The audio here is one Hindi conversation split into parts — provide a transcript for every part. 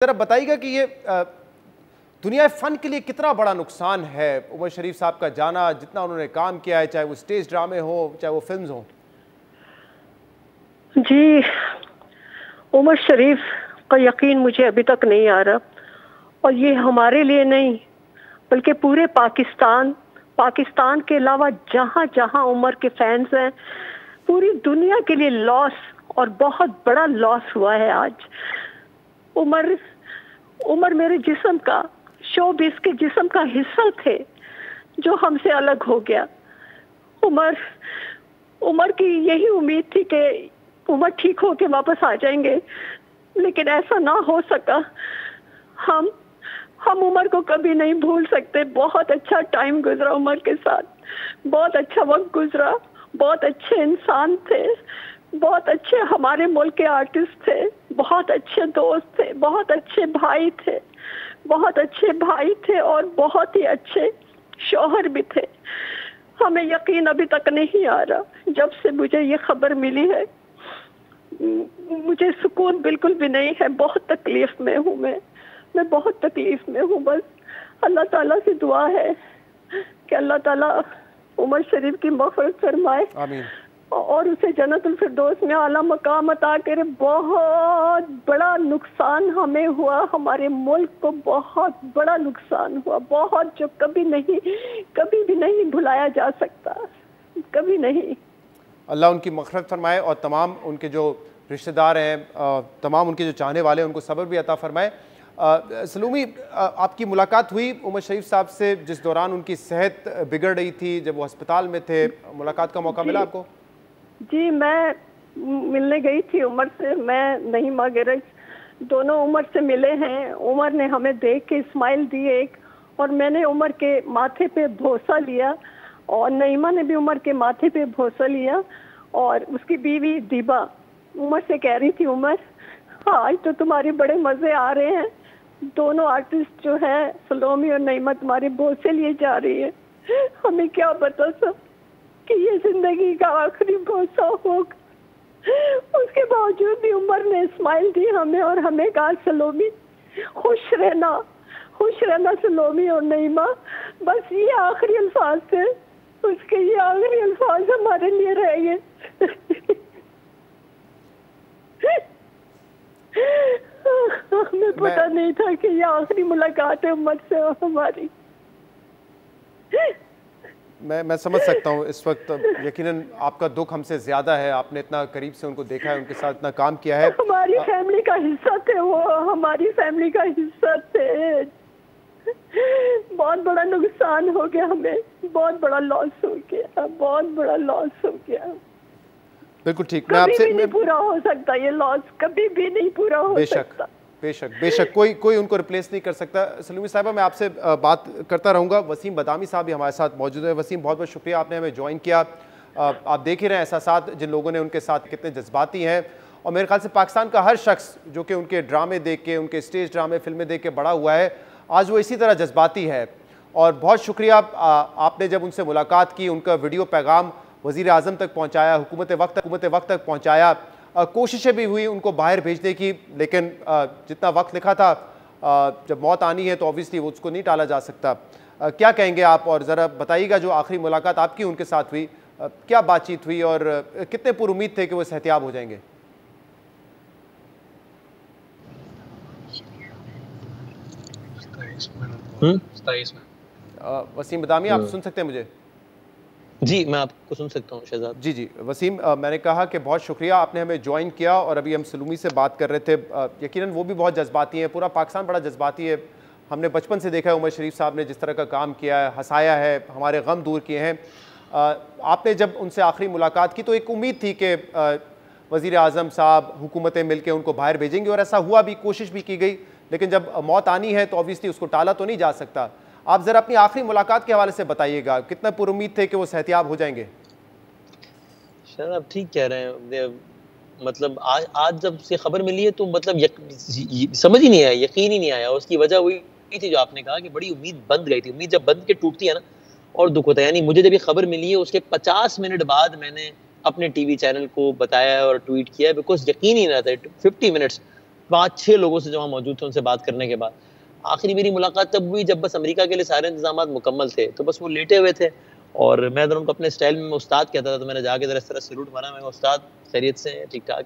ज़रा बताइएगा कि ये दुनिया फ़न के लिए कितना बड़ा नुकसान है उमर शरीफ साहब का जाना, जितना उन्होंने काम किया है, चाहे वो स्टेज ड्रामे हो चाहे वो फिल्म्स हो। जी, उमर शरीफ का यकीन मुझे अभी तक नहीं आ रहा, और ये हमारे लिए नहीं बल्कि पूरे पाकिस्तान के अलावा जहाँ जहाँ उमर के फैंस हैं, पूरी दुनिया के लिए लॉस और बहुत बड़ा लॉस हुआ है आज। उमर मेरे जिस्म का, शोबिज़ के जिस्म का हिस्सा थे जो हमसे अलग हो गया। उमर की यही उम्मीद थी कि उमर ठीक हो के वापस आ जाएंगे, लेकिन ऐसा ना हो सका। हम उमर को कभी नहीं भूल सकते। बहुत अच्छा टाइम गुजरा उमर के साथ, बहुत अच्छा वक्त गुजरा, बहुत अच्छे इंसान थे, बहुत अच्छे हमारे मुल्क के आर्टिस्ट थे, बहुत अच्छे दोस्त थे, बहुत अच्छे भाई थे और बहुत ही अच्छे शौहर भी थे। हमें यकीन अभी तक नहीं आ रहा। जब से मुझे ये खबर मिली है मुझे सुकून बिल्कुल भी नहीं है। बहुत तकलीफ में हूँ मैं बहुत तकलीफ में हूँ। बस अल्लाह ताला से दुआ है कि अल्लाह ताला उमर शरीफ की मग़फ़िरत फरमाए, आमीन, और उसे जन्नतुल फिरदौस में आला मकाम अता करे। बहुत बड़ा नुकसान हमें हुआ, हमारे मुल्क को बहुत बड़ा नुकसान हुआ, बहुत, जो कभी भी नहीं भुलाया जा सकता, कभी नहीं। अल्लाह उनकी मग़फ़िरत फरमाए और तमाम उनके जो रिश्तेदार हैं, तमाम उनके जो चाहने वाले हैं, उनको सब्र भी अता फरमाए। सलूमी, आपकी मुलाकात हुई उमर शरीफ साहब से जिस दौरान उनकी सेहत बिगड़ रही थी, जब वो अस्पताल में थे, मुलाकात का मौका मिला आपको? जी, मैं मिलने गई थी उमर से। मैं नईमा गिरज दोनों उमर से मिले हैं। उमर ने हमें देख के स्माइल दी एक, और मैंने उमर के माथे पे भरोसा लिया, और नईमा ने भी उमर के माथे पे भरोसा लिया। और उसकी बीवी दीबा उमर से कह रही थी, उमर आज तो तुम्हारे बड़े मज़े आ रहे हैं, दोनों आर्टिस्ट जो है सलोमी और नईमा तुम्हारे भरोसे लिए जा रही है। हमें क्या पता था कि ये जिंदगी का आखिरी भरोसा होगा। उसके बावजूद भी उमर ने स्माइल दी हमें, और हमें कहा, सलोमी खुश रहना सलोमी और नईमा। बस ये आखिरी अल्फाज थे उसके, ये आखिरी अल्फाज हमारे लिए रह गए। हमें पता नहीं था कि ये आखिरी मुलाकात है उमर से हमारी। मैं समझ सकता हूँ इस वक्त यकीनन आपका दुख हमसे ज़्यादा है। आपने इतना करीब से उनको देखा है, उनके साथ इतना काम किया है। हमारी फैमिली का हिस्सा थे वो, हमारी फैमिली का हिस्सा थे। बहुत बड़ा नुकसान हो गया, हमें बहुत बड़ा लॉस हो गया, बहुत बड़ा लॉस हो गया। बिल्कुल ठीक। मैं आपसे नहीं पूरा हो सकता ये लॉस, कभी भी नहीं पूरा हो सकता। बेशक कोई उनको रिप्लेस नहीं कर सकता। सलूमी साहिबा, मैं आपसे बात करता रहूँगा। वसीम बदामी साहब भी हमारे साथ मौजूद है। वसीम, बहुत बहुत शुक्रिया, आपने हमें ज्वाइन किया। आप देख ही रहे हैं एहसासात जिन लोगों ने उनके साथ कितने जज्बाती हैं, और मेरे ख्याल से पाकिस्तान का हर शख्स जो कि उनके ड्रामे देख के, उनके स्टेज ड्रामे फिल्में देख के बड़ा हुआ है, आज वो इसी तरह जज्बाती है। और बहुत शुक्रिया आपने जब उनसे मुलाकात की, उनका वीडियो पैगाम वज़ीर आज़म तक पहुँचाया, हुकूमत वक्त तक पहुँचाया। कोशिशें भी हुई उनको बाहर भेजने की, लेकिन जितना वक्त लिखा था, जब मौत आनी है तो ऑब्वियसली वो उसको नहीं टाला जा सकता। क्या कहेंगे आप, और ज़रा बताइएगा जो आखिरी मुलाकात आपकी उनके साथ हुई, क्या बातचीत हुई और कितने पुरुमीद थे कि वो सेहतियाब हो जाएंगे? वसीम बदामी, आप सुन सकते हैं मुझे? जी, मैं आपको सुन सकता हूँ शहजाद। जी वसीम, मैंने कहा कि बहुत शुक्रिया, आपने हमें ज्वाइन किया। और अभी हम सलूमी से बात कर रहे थे। यकीनन वो भी बहुत जज्बाती हैं, पूरा पाकिस्तान बड़ा जज्बाती है। हमने बचपन से देखा है उमर शरीफ साहब ने जिस तरह का काम किया है, हंसाया है, हमारे गम दूर किए हैं। आपने जब उनसे आखिरी मुलाकात की तो एक उम्मीद थी कि वज़ीर आज़म साहब, हुकूमतें मिल के उनको बाहर भेजेंगे, और ऐसा हुआ भी, कोशिश भी की गई। लेकिन जब मौत आनी है तो ऑब्वियसली उसको टाला तो नहीं जा सकता। आप ज़रा अपनी आखिरी मुलाकात के हवाले से बताइएगा, कितना पुरुमीद थे कि वो सेहतियाब हो जाएंगे? शायद आप ठीक कह रहे हैं। मतलब आज जब से खबर मिली है तो मतलब समझ ही नहीं आया, यकीन ही नहीं आया। उसकी वजह वही थी जो आपने कहा कि बड़ी उम्मीद बंध गई थी। उम्मीद जब बंध के टूटती है ना, और दुख होता है। यानी मुझे जब ये खबर मिली है उसके 50 मिनट बाद मैंने अपने टीवी चैनल को बताया और ट्वीट किया, बिकॉज यकीन ही नहीं आता। 50 मिनट्स 5-6 लोगों से जो वहाँ मौजूद थे उनसे बात करने के बाद आखिरी मेरी मुलाकात तब हुई जब बस अमेरिका के लिए सारे इंतजाम मुकम्मल थे, तो बस वो लेटे हुए थे और मैं इधर उनको अपने स्टाइल में उस्ताद कहता था, तो मैंने जाके इधर इस तरह सैल्यूट मारा, मैं उस्ताद खैरियत से हैं, ठीक-ठाक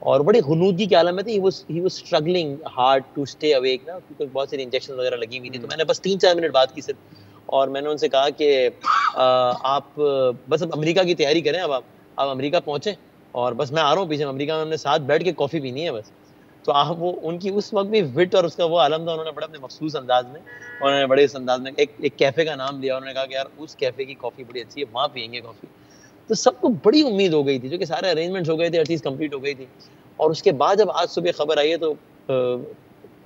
और बड़े गुनूदी के आलम में थे। He was struggling hard to stay awake ना, क्योंकि बहुत सारी इंजेक्शन वगैरह लगी हुई थी। तो मैंने बस 3-4 मिनट बात की सिर्फ और मैंने उनसे कहा कि आप बस अब अमेरिका की तैयारी करें, अब आप अमेरिका पहुँचे और बस मैं आ रहा हूँ पीछे, अमेरिका में हमने साथ बैठ के कॉफ़ी पीनी है बस। तो आप वो उनकी उस वक़्त भी विट और उसका वो आलम था, उन्होंने बड़े अपने मखसूस अंदाज़ में, उन्होंने बड़े इस अंदाज़ में एक कैफ़े का नाम लिया, उन्होंने कहा कि यार उस कैफ़े की कॉफ़ी बड़ी अच्छी है, वहाँ पिएँगे कॉफ़ी। तो सबको बड़ी उम्मीद हो गई थी, जो कि सारे अरेंजमेंट्स हो गए थे, हर चीज़ कंप्लीट हो गई थी और उसके बाद जब आज सुबह खबर आई है तो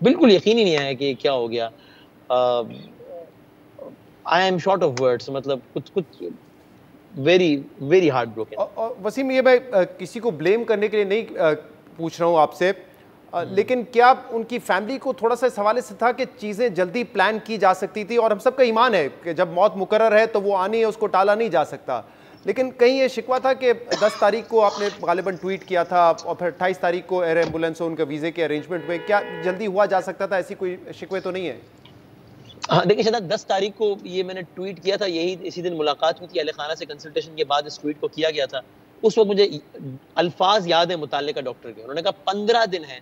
बिल्कुल यकीन ही नहीं आया कि क्या हो गया। I am short of words, मतलब कुछ वेरी वेरी हार्ट ब्रोकन। और वसीम, ये मैं किसी को ब्लेम करने के लिए नहीं पूछ रहा हूँ आपसे, लेकिन क्या उनकी फैमिली को थोड़ा सा इस हवाले से था कि चीज़ें जल्दी प्लान की जा सकती थी? और हम सबका ईमान है कि जब मौत मुकर्रर है तो वो आनी है, उसको टाला नहीं जा सकता, लेकिन कहीं ये शिकवा था कि 10 तारीख को आपने गालिबन ट्वीट किया था और फिर 28 तारीख को एयर एम्बुलेंस उनके वीज़े के अरेंजमेंट में, क्या जल्दी हुआ जा सकता था? ऐसी कोई शिकवे तो नहीं है? हाँ, देखिए शायद 10 तारीख को ये मैंने ट्वीट किया था, यही इसी दिन मुलाकात हुई थी, अहले खाना से कंसल्टेशन के बाद इस ट्वीट को किया गया था। उस वक्त मुझे अल्फाज याद है मुताल्लिका डॉक्टर के, उन्होंने कहा 15 दिन है,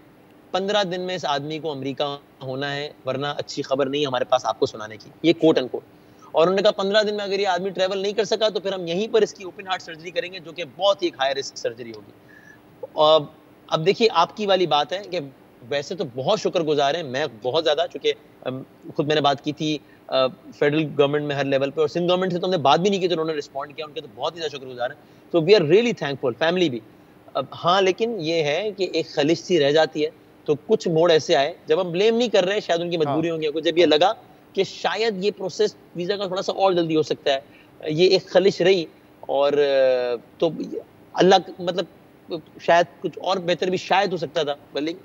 15 दिन में इस आदमी को अमेरिका होना है, वरना अच्छी खबर नहीं हमारे पास आपको सुनाने की, ये कोट अनकोट। और उन्होंने कहा 15 दिन में अगर ये आदमी ट्रैवल नहीं कर सका तो फिर हम यहीं पर इसकी ओपन हार्ट सर्जरी करेंगे, जो कि बहुत ही एक हाई रिस्क सर्जरी होगी। अब देखिए आपकी वाली बात है कि वैसे तो बहुत शुक्रगुजार हैं, मैं बहुत ज़्यादा, चूँकि खुद मैंने बात की थी फेडरल गवर्नमेंट में हर लेवल पे और सिंध गवर्नमेंट से तो हमने बात भी नहीं की, तो उन्होंने रिस्पॉन्ड किया, उनके तो बहुत ही ज़्यादा शुक्रगुजार हैं। तो we are really thankful, family भी। अब हाँ, लेकिन ये है कि एक खलिश सी रह जाती है, तो कुछ मोड़ ऐसे आए जब हम ब्लेम नहीं कर रहे हैं, शायद उनकी मजबूरी होंगी, कुछ जब ये लगा कि शायद ये प्रोसेस वीज़ा का थोड़ा सा और जल्दी हो सकता है, ये एक खलिश रही और तो अल्लाह मतलब शायद कुछ और बेहतर भी शायद हो सकता था, लेकिन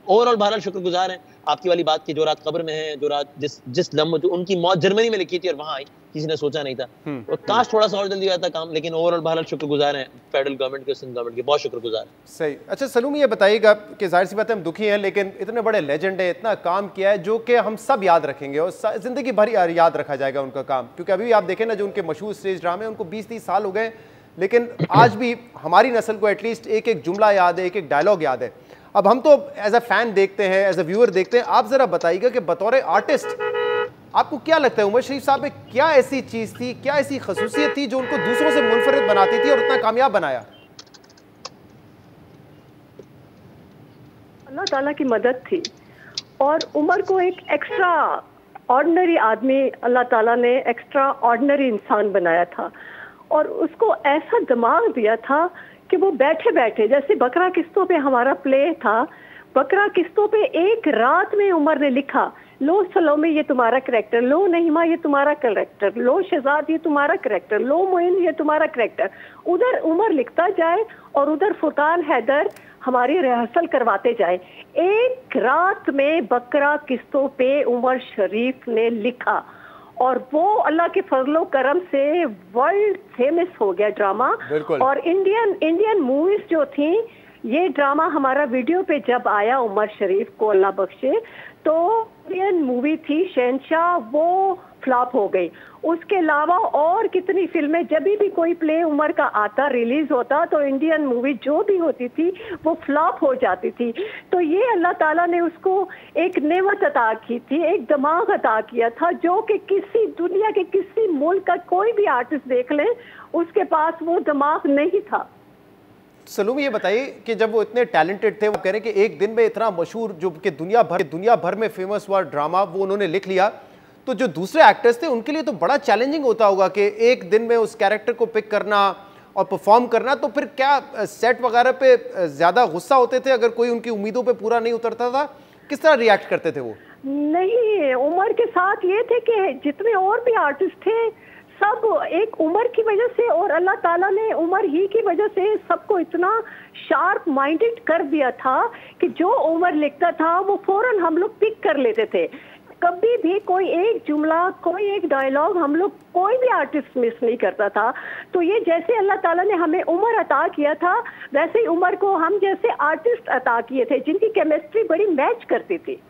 ओवरऑल बहरहाल शुक्रगुजार हैं आपकी वाली बात की, जो रात कब्र में है, जो रात जिस लम्हे जो उनकी मौत जर्मनी में लिखी थी और वहाँ आई, किसी ने सोचा नहीं था, और काश थोड़ा सा और जल्दी आता काम, लेकिन ओवरऑल बहरहाल शुक्रगुजार हैं फेडरल गवर्नमेंट के, सिंध गवर्नमेंट के, बहुत शुक्रगुजार। सही। अच्छा सलूमी, ये बताइएगा कि जाहिर सी बात है हम दुखी हैं, लेकिन इतने बड़े लेजेंड है, इतना काम किया है जो कि हम सब याद रखेंगे और जिंदगी भर याद रखा जाएगा उनका काम, क्योंकि अभी आप देखें ना, जो उनके मशहूर स्टेज ड्रामे, उनको 20-30 साल हो गए, लेकिन आज भी हमारी नस्ल को एटलीस्ट एक एक जुमला याद है, एक एक डायलॉग याद है। अब हम तो एज अ फैन देखते हैं, एज अ व्यूअर देखते हैं, आप जरा बताइएगा कि बतौर आर्टिस्ट आपको क्या लगता है उमर शरीफ साहब में क्या ऐसी चीज थी, क्या ऐसी खसूसियत थी जो उनको दूसरों से मुनफरिद बनाती थी और इतना कामयाब बनाया? अल्लाह ताला की मदद थी और उमर को एक एक्स्ट्रा ऑर्डिनरी आदमी अल्लाह ताला ने एक्स्ट्रा ऑर्डिनरी इंसान बनाया था और उसको ऐसा दिमाग दिया था कि वो बैठे बैठे, जैसे बकरा किस्तों पे हमारा प्ले था, बकरा किस्तों पे एक रात में उमर ने लिखा, लो सलोमी ये तुम्हारा करेक्टर, लो नहीमा ये तुम्हारा करेक्टर, लो शहजाद ये तुम्हारा करेक्टर, लो मोइन ये तुम्हारा करेक्टर। उधर उमर लिखता जाए और उधर फुरकान हैदर हमारी रिहर्सल करवाते जाए। एक रात में बकरा किस्तों पे उमर शरीफ ने लिखा और वो अल्लाह के फजलो करम से वर्ल्ड फेमस हो गया ड्रामा। और इंडियन मूवीज जो थी, ये ड्रामा हमारा वीडियो पे जब आया उमर शरीफ को अल्लाह बख्शे, तो इंडियन मूवी थी शहंशाह, वो फ्लॉप हो गई। उसके अलावा और कितनी फिल्में, जब भी कोई प्ले उमर का आता रिलीज होता तो इंडियन मूवी जो भी होती थी वो फ्लॉप हो जाती थी। तो ये अल्लाह ताला ने उसको एक नेमत अता की थी, एक दिमाग अता किया था, जो कि किसी दुनिया के किसी मुल्क का कोई भी आर्टिस्ट देख ले उसके पास वो दिमाग नहीं था। सलूमी, ये बताइए कि जब वो इतने टैलेंटेड थे, वो कह रहे हैं कि एक दिन में इतना मशहूर, जो कि दुनिया भर में फेमस हुआ ड्रामा वो उन्होंने लिख लिया, तो जो दूसरे एक्टर्स थे उनके लिए तो बड़ा चैलेंजिंग होता होगा कि एक दिन में उस कैरेक्टर को पिक करना और परफॉर्म करना। तो फिर क्या सेट वगैरह पे ज़्यादा गुस्सा होते थे अगर कोई उनकी उम्मीदों पे पूरा नहीं उतरता था? किस तरह रिएक्ट करते थे वो? नहीं, उमर के साथ ये थे कि जितने और भी आर्टिस्ट थे सब एक उमर की वजह से और अल्लाह ताला ने उमर ही की वजह से सबको इतना शार्प माइंडेड कर दिया था कि जो उमर लिखता था वो फौरन हम लोग पिक कर लेते थे। कभी भी कोई एक जुमला, कोई एक डायलॉग हम लोग कोई भी आर्टिस्ट मिस नहीं करता था। तो ये जैसे अल्लाह ताला ने हमें उमर अता किया था, वैसे ही उमर को हम जैसे आर्टिस्ट अता किए थे जिनकी केमिस्ट्री बड़ी मैच करती थी।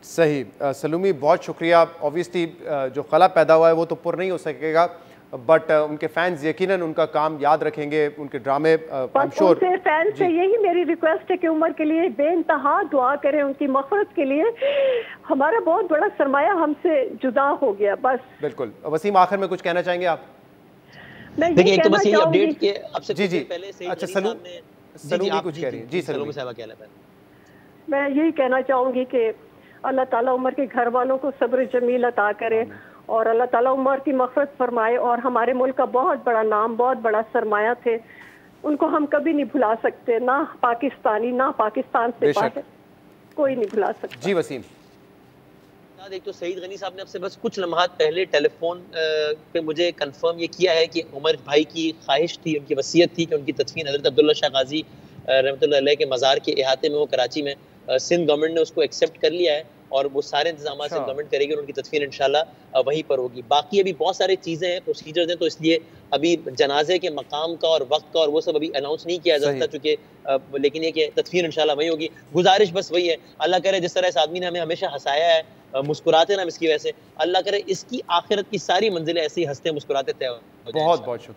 सही। सलूमी, बहुत शुक्रिया। ऑब्वियसली जो खला पैदा हुआ है वो तो पुर नहीं हो सकेगा, बट उनके फैंस यकीनन उनका काम याद रखेंगे, उनके ड्रामे। उनसे फैंस से यही मेरी रिक्वेस्ट है कि उमर के लिए बेइंतहा दुआ करें, उनकी मग़फ़िरत के लिए। हमारा बहुत बड़ा सरमाया हमसे जुदा हो गया। बस बिल्कुल। वसीम, आखिर में कुछ कहना चाहेंगे आप? देखिए, एक तो बस यही अपडेट के आपसे जी पहले से अच्छा, सलूमी कुछ कह रही हैं। जी सलूमी साहब क्या लगता है? मैं यही कहना चाहूँगी कि अल्लाह ताला उमर के घर वालों को सब्र जमील अता करे और अल्लाह ताला उमर की मग़फ़िरत फरमाए। और हमारे मुल्क का बहुत बड़ा नाम, बहुत बड़ा सरमाया थे, उनको हम कभी नहीं भुला सकते, ना पाकिस्तानी ना पाकिस्तान से बाहर कोई नहीं भुला सकता। जी वसीम। एक तो सईद गनी साहब ने आपसे बस कुछ लम्हात पहले टेलीफोन पे मुझे कंफर्म ये किया है कि उमर भाई की ख्वाहिश थी, उनकी वसीयत थी कि उनकी तदफीन हज़रत अब्दुल्ला शाह गाजी रहमतुल्लाह अलैह के मज़ार के इहाते में, वो कराची में, सिंध गवर्नमेंट ने उसको एक्सेप्ट कर लिया है और वो सारे इंतजाम सिंध गवर्नमेंट करेगी और उनकी तदफीन इंशाल्लाह वहीं पर होगी। बाकी अभी बहुत सारी चीज़ें हैं, प्रोसीजर्स हैं, तो इसलिए अभी जनाजे के मकाम का और वक्त का और वो सब अभी अनाउंस नहीं किया जा सकता, चूँकि लेकिन ये कि तदफीन इंशाल्लाह वहीं होगी। गुजारिश बस वही है, अल्लाह करे जिस तरह इस आदमी ने हमें हमेशा हंसाया है, मुस्कुराते ना हम इसकी वजह से, अल्लाह करे इसकी आखिरत की सारी मंजिलें ऐसे ही हंसते मुस्कुराते तय हो जाए। बहुत बहुत शुक्रिया।